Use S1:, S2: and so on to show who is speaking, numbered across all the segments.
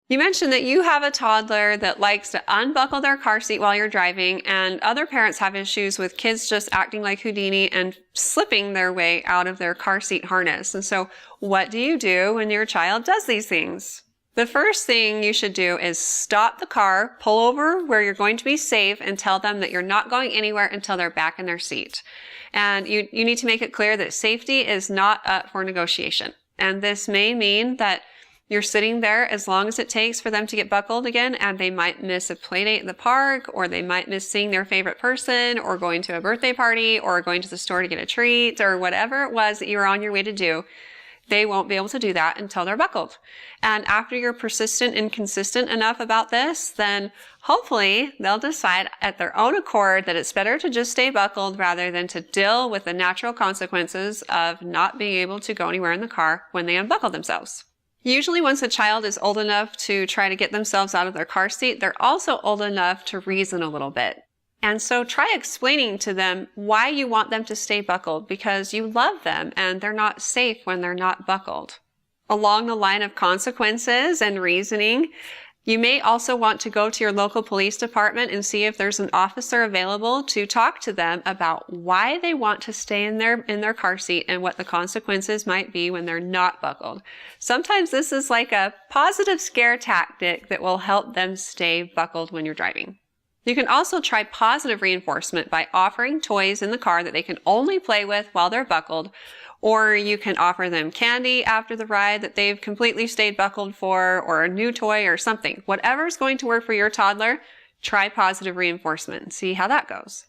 S1: You mentioned that you have a toddler that likes to unbuckle their car seat while you're driving, and other parents have issues with kids just acting like Houdini and slipping their way out of their car seat harness. And so what do you do when your child does these things? The first thing you should do is stop the car, pull over where you're going to be safe, and tell them that you're not going anywhere until they're back in their seat. And you need to make it clear that safety is not up for negotiation. And this may mean that you're sitting there as long as it takes for them to get buckled again, and they might miss a play date in the park, or they might miss seeing their favorite person, or going to a birthday party, or going to the store to get a treat, or whatever it was that you were on your way to do. They won't be able to do that until they're buckled. And after you're persistent and consistent enough about this, then hopefully they'll decide at their own accord that it's better to just stay buckled rather than to deal with the natural consequences of not being able to go anywhere in the car when they unbuckle themselves. Usually once a child is old enough to try to get themselves out of their car seat, they're also old enough to reason a little bit. And so try explaining to them why you want them to stay buckled, because you love them and they're not safe when they're not buckled. Along the line of consequences and reasoning, you may also want to go to your local police department and see if there's an officer available to talk to them about why they want to stay in their car seat and what the consequences might be when they're not buckled. Sometimes this is like a positive scare tactic that will help them stay buckled when you're driving. You can also try positive reinforcement by offering toys in the car that they can only play with while they're buckled, or you can offer them candy after the ride that they've completely stayed buckled for, or a new toy or something. Whatever's going to work for your toddler, try positive reinforcement and see how that goes.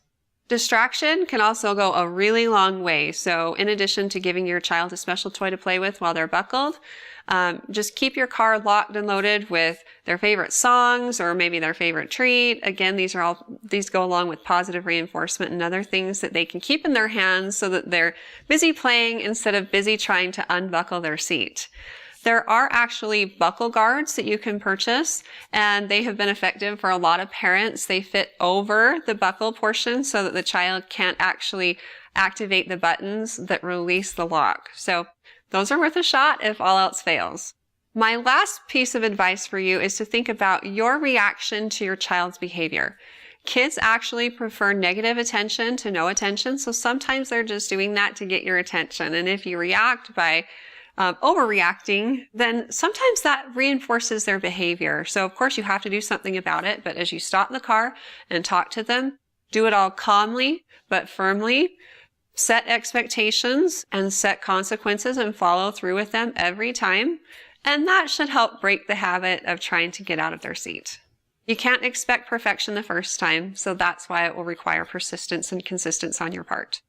S1: Distraction can also go a really long way. So in addition to giving your child a special toy to play with while they're buckled, just keep your car locked and loaded with their favorite songs or maybe their favorite treat. Again, these go along with positive reinforcement and other things that they can keep in their hands so that they're busy playing instead of busy trying to unbuckle their seat. There are actually buckle guards that you can purchase, and they have been effective for a lot of parents. They fit over the buckle portion so that the child can't actually activate the buttons that release the lock. So those are worth a shot if all else fails. My last piece of advice for you is to think about your reaction to your child's behavior. Kids actually prefer negative attention to no attention, so sometimes they're just doing that to get your attention. And if you react by overreacting, then sometimes that reinforces their behavior. So of course you have to do something about it, but as you stop the car and talk to them, do it all calmly but firmly. Set expectations and set consequences and follow through with them every time. And that should help break the habit of trying to get out of their seat. You can't expect perfection the first time, so that's why it will require persistence and consistency on your part.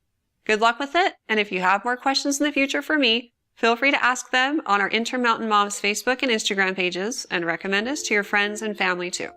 S1: Good luck with it, and if you have more questions in the future for me, feel free to ask them on our Intermountain Moms Facebook and Instagram pages, and recommend us to your friends and family too.